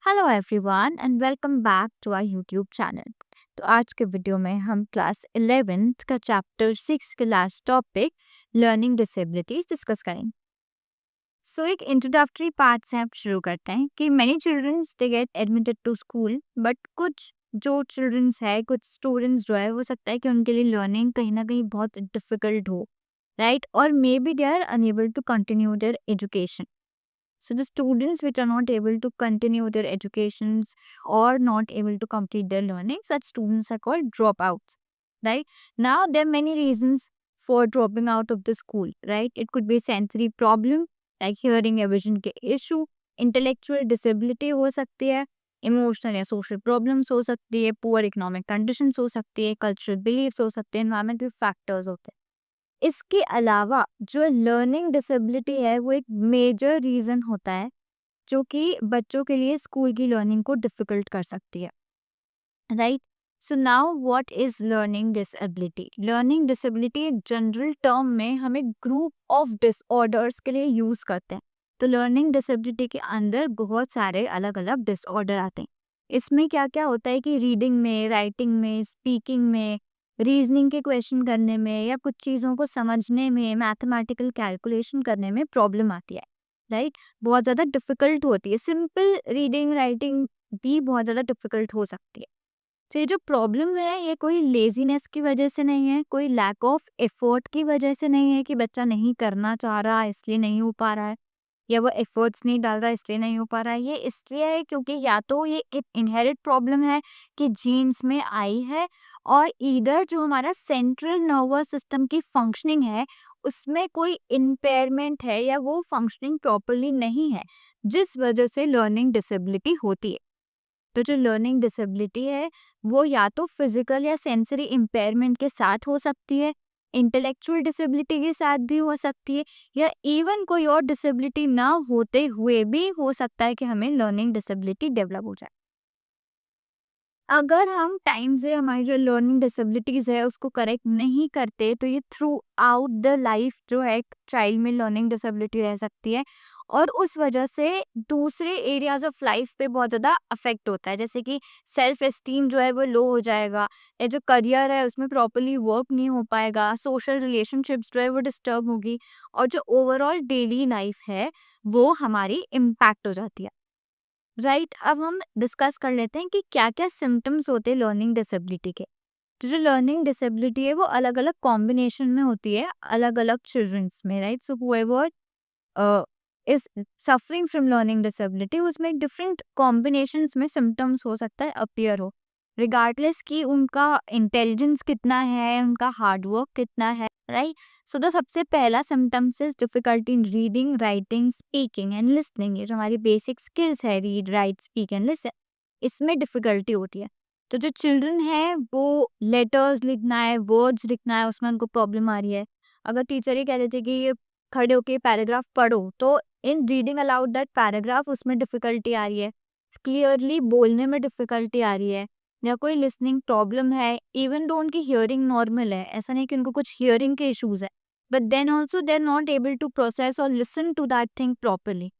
Hello everyone and welcome back to our YouTube channel. तो आज के वीडियो में हम क्लास 11th का चैप्टर 6 के last topic learning disabilities discuss करेंगे। एक इंट्रोडक्टरी पार्ट से आप शुरू करते हैं कि many childrens they get admitted to school, but कुछ जो चिल्ड्रंस है, कुछ स्टूडेंट्स जो है, हो सकता है कि उनके लिए लर्निंग कहीं ना कहीं बहुत डिफिकल्ट हो, राइट? और maybe they are unable to continue their education. So the students which are not able to continue their educations or not able to complete their learning, such students are called dropouts. Right? Now there are many reasons for dropping out of the school. Right? It could be sensory problem like hearing या vision के issue, intellectual disability हो सकती है, emotional या social problems हो सकती है, poor economic conditions हो सकती है, cultural beliefs हो सकते हैं, environmental factors होते हैं. इसके अलावा जो लर्निंग डिसेबिलिटी है वो एक मेजर रीजन होता है जो कि बच्चों के लिए स्कूल की लर्निंग को डिफिकल्ट कर सकती है, right? So now what is learning disability? Learning disability एक जनरल टर्म में हम एक ग्रुप ऑफ डिसऑर्डर्स के लिए यूज करते हैं. तो लर्निंग डिसेबिलिटी के अंदर बहुत सारे अलग अलग डिसऑर्डर आते हैं. इसमें क्या क्या होता है कि रीडिंग में, राइटिंग में, स्पीकिंग में, रीजनिंग के क्वेश्चन करने में या कुछ चीज़ों को समझने में, मैथमेटिकल कैलकुलेशन करने में प्रॉब्लम आती है, राइट? बहुत ज़्यादा डिफिकल्ट होती है. सिंपल रीडिंग राइटिंग भी बहुत ज़्यादा डिफिकल्ट हो सकती है. तो ये जो प्रॉब्लम है ये कोई लेजीनेस की वजह से नहीं है, कोई लैक ऑफ एफर्ट की वजह से नहीं है कि बच्चा नहीं करना चाह रहा है इसलिए नहीं हो पा रहा है, या वो एफर्ट्स नहीं डाल रहा है इसलिए नहीं हो पा रहा है. ये इसलिए है क्योंकि या तो ये एक इनहेरिट प्रॉब्लम है कि जीन्स में आई है, और इधर जो हमारा सेंट्रल नर्वस सिस्टम की फंक्शनिंग है उसमें कोई इम्पेयरमेंट है या वो फंक्शनिंग प्रॉपरली नहीं है, जिस वजह से लर्निंग डिसेबिलिटी होती है. तो जो लर्निंग डिसेबिलिटी है वो या तो फिजिकल या सेंसरी इम्पेयरमेंट के साथ हो सकती है, इंटेलेक्चुअल डिसेबिलिटी के साथ भी हो सकती है, या इवन कोई और डिसेबिलिटी ना होते हुए भी हो सकता है कि हमें लर्निंग डिसेबिलिटी डेवलप हो जाए. अगर हम टाइम से हमारी जो लर्निंग डिसेबिलिटीज है उसको करेक्ट नहीं करते तो ये थ्रू आउट द लाइफ जो है चाइल्ड में लर्निंग डिसेबिलिटी रह सकती है, और उस वजह से दूसरे एरियाज ऑफ लाइफ पे बहुत ज़्यादा अफेक्ट होता है. जैसे कि सेल्फ एस्टीम जो है वो लो हो जाएगा, या जो करियर है उसमें प्रॉपरली वर्क नहीं हो पाएगा, सोशल रिलेशनशिप्स जो है वो डिस्टर्ब होगी, और जो ओवरऑल डेली लाइफ है वो हमारी इम्पैक्ट हो जाती है, राइट? अब हम डिस्कस कर लेते हैं कि क्या क्या सिम्टम्स होते हैं लर्निंग डिसेबिलिटी के. तो जो लर्निंग डिसेबिलिटी है वो अलग अलग कॉम्बिनेशन में होती है अलग अलग चिल्ड्रंस में, right? So whoever is suffering from learning disability उसमें डिफरेंट कॉम्बिनेशंस में सिम्टम्स हो सकता है अपियर हो, रिगार्डलेस कि उनका इंटेलिजेंस कितना है, उनका हार्डवर्क कितना है, राइट? सो द सबसे पहला symptoms is difficulty in reading, writing, speaking and listening. ये जो हमारी बेसिक स्किल्स है, read, right, speak and listen, इसमें डिफिकल्टी होती है. तो जो चिल्ड्रन है वो लेटर्स लिखना है, वर्ड्स लिखना है, उसमें उनको प्रॉब्लम आ रही है. अगर टीचर ये कह देते कि ये खड़े होके पैराग्राफ पढ़ो, तो इन रीडिंग अलाउड दैट पैराग्राफ उसमें डिफिकल्टी आ रही है, क्लियरली बोलने में डिफिकल्टी आ रही है, या कोई लिसनिंग प्रॉब्लम है. इवन दो उनकी हियरिंग नॉर्मल है, ऐसा नहीं कि उनको कुछ हियरिंग के इश्यूज है, but then also they are not able to process और listen to that thing properly,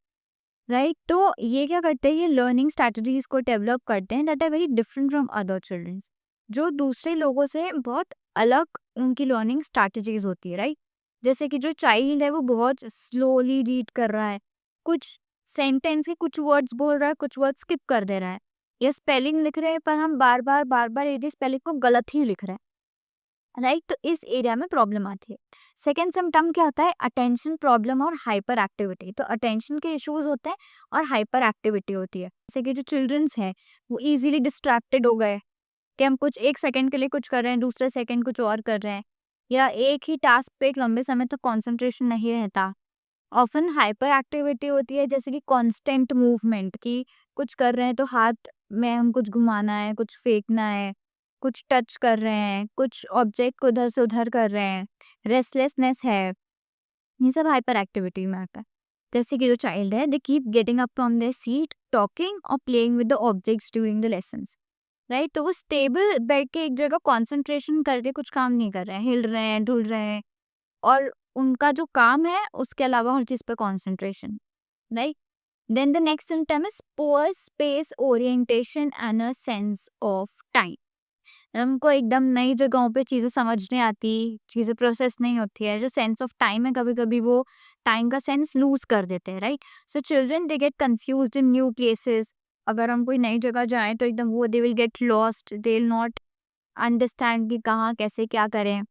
right? तो ये क्या करते हैं, ये लर्निंग स्ट्रैटेजीज को डेवलप करते हैं that are very different from other childrens, जो दूसरे लोगों से बहुत अलग उनकी लर्निंग स्ट्रैटेजीज होती है, राइट? जैसे कि जो चाइल्ड है वो बहुत स्लोली रीड कर रहा है, कुछ सेंटेंस के कुछ वर्ड्स बोल रहा है, कुछ वर्ड स्किप कर दे रहा है, या स्पेलिंग लिख रहे हैं पर हम बार बार एक स्पेलिंग को गलत ही लिख रहे हैं, राइट? तो इस एरिया में प्रॉब्लम आती है. सेकेंड सिम्टम क्या होता है, अटेंशन प्रॉब्लम और हाइपर एक्टिविटी. तो अटेंशन के इश्यूज होते हैं और हाइपर एक्टिविटी होती है. जैसे कि जो चिल्ड्रंस हैं वो इजीली डिस्ट्रैक्टेड हो गए कि हम कुछ एक सेकंड के लिए कुछ कर रहे हैं, दूसरे सेकंड कुछ और कर रहे हैं, या एक ही टास्क पे एक लंबे समय तक कंसंट्रेशन नहीं रहता. ऑफन हाइपर एक्टिविटी होती है, जैसे कि कांस्टेंट मूवमेंट, कि कुछ कर रहे हैं तो हाथ में हम कुछ घुमाना है, कुछ फेंकना है, कुछ टच कर रहे हैं, कुछ ऑब्जेक्ट को उधर से उधर कर रहे हैं, रेस्टलेसनेस है, ये सब हाइपर एक्टिविटी में आता है. जैसे कि जो चाइल्ड है they keep getting up from their seat, talking और playing with the objects during the lessons, right? तो वो स्टेबल बैठ के एक जगह कंसंट्रेशन करके कुछ काम नहीं कर रहे हैं, हिल रहे हैं, ढुल रहे हैं, और उनका जो काम है उसके अलावा हर चीज पे concentration, right? Then the next symptom is poor space orientation and a sense of time. हमको एकदम नई जगहों पे चीज़ें समझ नहीं आती, चीज़ें प्रोसेस नहीं होती है, जो सेंस ऑफ टाइम है कभी-कभी वो टाइम का सेंस लूज़ कर देते हैं, right? So children they get confused in new places. अगर हम कोई नई जगह जाएँ तो एकदम वो they will get lost, they will not understand कि कहाँ, कैसे, क्या करें।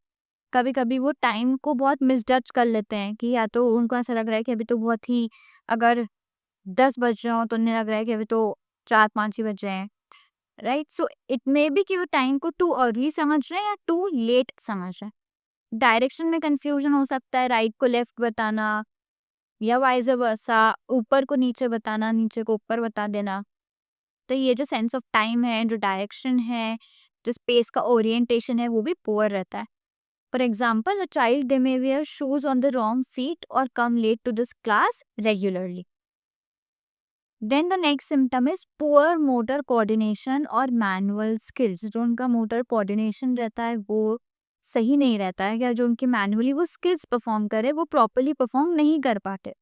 कभी-कभी वो टाइम को बहुत मिसजज कर लेते हैं कि या तो उनको ऐसा लग रहा है कि अभी तो बहुत ही, अगर 10 बज रहे हों तो उन्हें लग रहा है कि अभी तो 4-5 ही बज रहे हैं। Right, so it may be कि वो टाइम को टू अर्ली समझ रहे हैं या टू लेट समझ रहे हैं। डायरेक्शन में कंफ्यूजन हो सकता है, राइट को लेफ्ट बताना या वाइस वर्सा, ऊपर को नीचे बताना, नीचे को ऊपर बता देना। तो ये जो सेंस ऑफ टाइम है, जो डायरेक्शन है, जो स्पेस का ओरिएंटेशन है, वो भी पुअर रहता है। For example, a child they may wear shoes on the wrong feet और come late to this class regularly. Then the next symptom is poor motor coordination और मैनुअल स्किल्स। जो उनका मोटर कोऑर्डिनेशन रहता है वो सही नहीं रहता है, या जो उनकी मैनुअली वो स्किल्स परफॉर्म करे वो प्रॉपरली परफॉर्म नहीं कर पाते,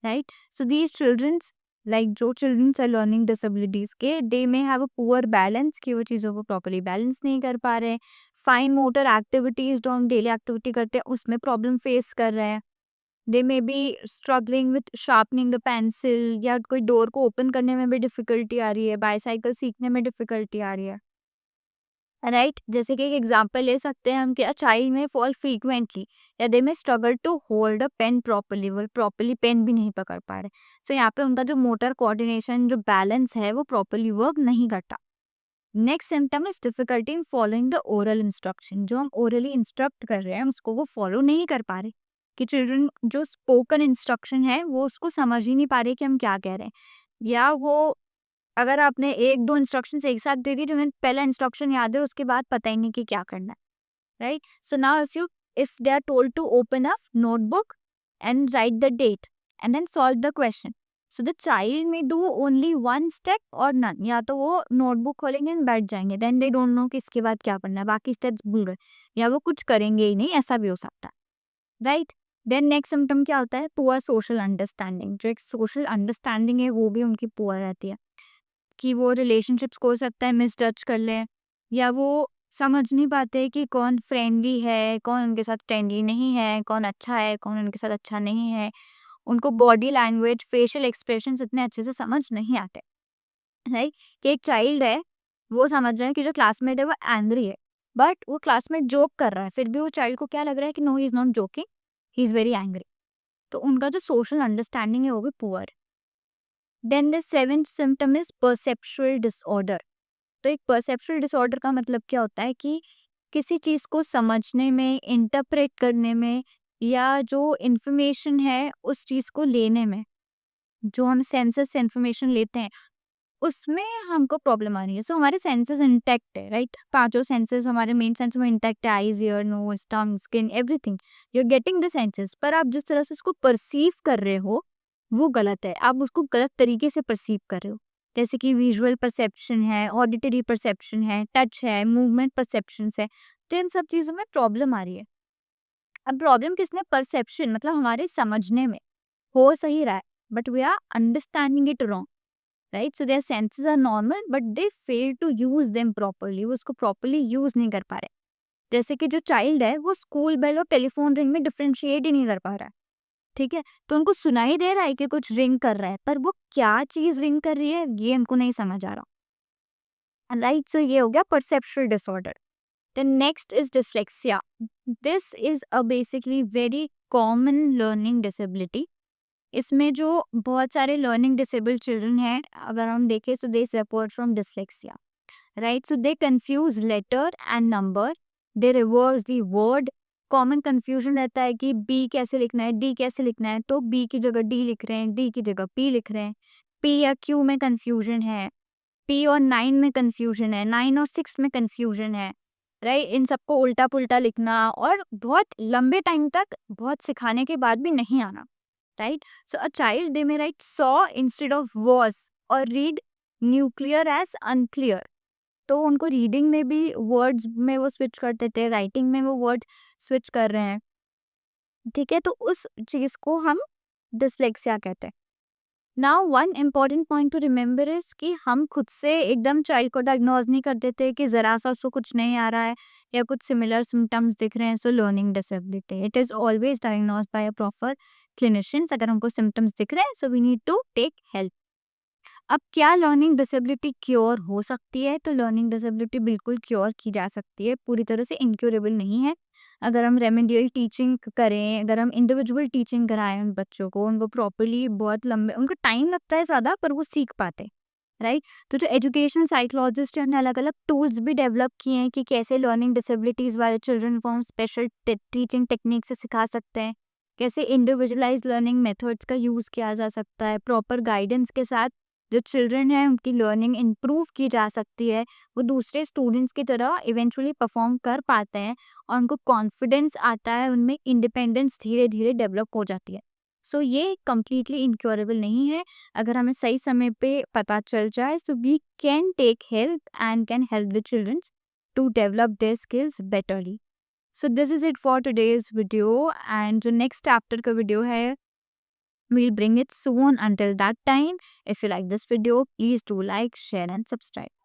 right? So these childrens, like जो चिल्ड्रंस है लर्निंग डिसेबिलिटीज के, they may have a poor balance, कि वो चीज़ों को प्रॉपरली बैलेंस नहीं कर पा रहे। फाइन मोटर एक्टिविटीज जो हम डेली एक्टिविटी करते हैं उसमें प्रॉब्लम फेस कर रहे हैं। They may be struggling with sharpening the pencil, या कोई डोर को ओपन करने में भी डिफिकल्टी आ रही है, बाईसाइकिल सीखने में डिफिकल्टी आ रही है, राइट? जैसे कि एक एग्जांपल ले सकते हैं हम कि अ चाइल्ड में फॉल फ्रीक्वेंटली, या they may struggle to hold a pen properly, वो प्रॉपर्ली पेन भी नहीं पकड़ पा रहे। सो यहाँ पे उनका जो मोटर कोऑर्डिनेशन, जो बैलेंस है, वो प्रॉपर्ली वर्क नहीं करता। Next symptom is difficulty in following the oral instruction. जो हम ओरली इंस्ट्रक्ट कर रहे हैं उसको वो फॉलो नहीं कर पा रहे, कि चिल्ड्रन जो स्पोकन इंस्ट्रक्शन है वो उसको समझ ही नहीं पा रहे कि हम क्या कह रहे हैं, या वो, अगर आपने एक दो इंस्ट्रक्शन एक साथ दे दी तो उन्हें पहला इंस्ट्रक्शन याद है, उसके बाद पता ही नहीं कि क्या करना है, right? So now if they are told to open a notebook and write the date and then solve the question. So the child may do only one step or none. या तो वो नोटबुक खोलेंगे and बैठ जाएंगे, then they don't know कि इसके बाद क्या करना है, बाकी स्टेप्स भूल गए, या वो कुछ करेंगे ही नहीं, ऐसा भी हो सकता है, राइट? देन नेक्स्ट सिम्टम क्या होता है? Poor social understanding. जो एक सोशल अंडरस्टैंडिंग है वो भी उनकी पुअर रहती है, कि वो रिलेशनशिप्स को हो सकता है मिसजज कर लें, या वो समझ नहीं पाते कि कौन फ्रेंडली है, कौन उनके साथ फ्रेंडली नहीं है, कौन अच्छा है, कौन उनके साथ अच्छा नहीं है। उनको बॉडी लैंग्वेज, फेशियल एक्सप्रेशंस इतने अच्छे से समझ नहीं आते, राइट? कि एक चाइल्ड है, वो समझ रहे हैं कि जो क्लासमेट है वो एंग्री है, बट वो क्लासमेट जोक कर रहा है, फिर भी वो चाइल्ड को क्या लग रहा है कि no he is not joking, he is very angry. तो उनका जो सोशल अंडरस्टैंडिंग है वो भी पुअर है। Then the seventh symptom is perceptual disorder. तो एक परसेप्चुअल डिसऑर्डर का मतलब क्या होता है कि किसी चीज़ को समझने में, इंटरप्रेट करने में, या जो इन्फॉर्मेशन है उस चीज़ को लेने में, जो हम सेंसेस से इन्फॉर्मेशन लेते हैं उसमें हमको प्रॉब्लम आ रही है। सो हमारे सेंसेस इंटैक्ट है, राइट? पांचों सेंसेस हमारे मेन सेंस में इंटैक्ट है, eyes, ear, nose, tongue, skin, everything. You are getting the senses, पर आप जिस तरह से उसको परसीव कर रहे हो वो गलत है, आप उसको गलत तरीके से परसीव कर रहे हो। जैसे कि विजुअल परसेप्शन है, ऑडिटरी परसेप्शन है, टच है, मूवमेंट परसेप्शन है, तो इन सब चीज़ों में प्रॉब्लम आ रही है। अब प्रॉब्लम किसने? परसेप्शन, मतलब हमारे समझने में हो सही रहा है, but we are understanding it wrong, right? So their senses are normal but they fail to use them properly, वो उसको प्रॉपर्ली यूज नहीं कर पा रहे। जैसे कि जो चाइल्ड है वो स्कूल बेल और टेलीफोन रिंग में डिफरेंशिएट ही नहीं कर पा रहा है, ठीक है? तो उनको सुनाई दे रहा है कि कुछ रिंग कर रहा है, पर वो क्या चीज रिंग कर रही है ये उनको नहीं समझ आ रहा, राइट? सो ये हो गया perceptual disorder. The next is dyslexia. This is a basically very common learning disability. इसमें जो बहुत सारे लर्निंग डिसेबल्ड चिल्ड्रन हैं, अगर हम देखें तो they suffer from dyslexia, right? So they confuse letter and number, they reverse the word. Common confusion रहता है कि बी कैसे लिखना है, डी कैसे लिखना है, तो बी की जगह डी लिख रहे हैं, डी की जगह पी लिख रहे हैं। पी या क्यू में कंफ्यूजन है, पी और 9 में कंफ्यूजन है, 9 और 6 में कंफ्यूजन है, राइट? इन सबको उल्टा पुल्टा लिखना, और बहुत लंबे टाइम तक बहुत सिखाने के बाद भी नहीं आना, right? So a child they may write saw instead of was, और read nuclear as unclear। तो उनको रीडिंग में भी वर्ड्स में वो स्विच कर देते हैं, राइटिंग में वो वर्ड स्विच कर रहे हैं, ठीक है? तो उस चीज को हम डिसलेक्सिया कहते हैं। Now one important point two remember is कि हम खुद से एकदम चाइल्ड को डायग्नोज नहीं कर देते कि ज़रा सा उसको कुछ नहीं आ रहा है या कुछ सिमिलर सिम्टम्स दिख रहे हैं, so learning disability. It is always diagnose by a proper clinicians. अगर हमको सिम्टम्स दिख रहे हैं, so we need to take help. अब क्या लर्निंग डिसेबिलिटी क्योर हो सकती है? तो लर्निंग डिसेबिलिटी बिल्कुल क्योर की जा सकती है, पूरी तरह से इनक्योरेबल नहीं है। अगर हम रेमेडियल टीचिंग करें, अगर हम इंडिविजुअल टीचिंग कराएँ उन बच्चों को, उनको प्रॉपर्ली, बहुत लंबे उनको टाइम लगता है ज़्यादा, पर वो सीख पाते हैं, राइट? तो जो एजुकेशन साइकोलॉजिस्ट हैं, उन्होंने अलग-अलग टूल्स भी डेवलप किए हैं कि कैसे लर्निंग डिसेबिलिटीज़ वाले चिल्ड्रन को हम स्पेशल टीचिंग टेक्निक से सिखा सकते हैं, कैसे इंडिविजुअलाइज्ड लर्निंग मेथड्स का यूज़ किया जा सकता है, प्रॉपर गाइडेंस के साथ जो चिल्ड्रन है उनकी लर्निंग इम्प्रूव की जा सकती है, वो दूसरे स्टूडेंट्स की तरह इवेंचुअली परफॉर्म कर पाते हैं और उनको कॉन्फिडेंस आता है, उनमें इंडिपेंडेंस धीरे-धीरे डेवलप हो जाती है। सो ये कंप्लीटली इनक्योरेबल नहीं है। अगर हमें सही समय पे पता चल जाए, so we can take help and can help the childrens to develop their skills betterly. So this is it for today's video and जो नेक्स्ट चैप्टर का वीडियो है, we'll bring it soon. Until that time, if you like this video, please do like, share and subscribe.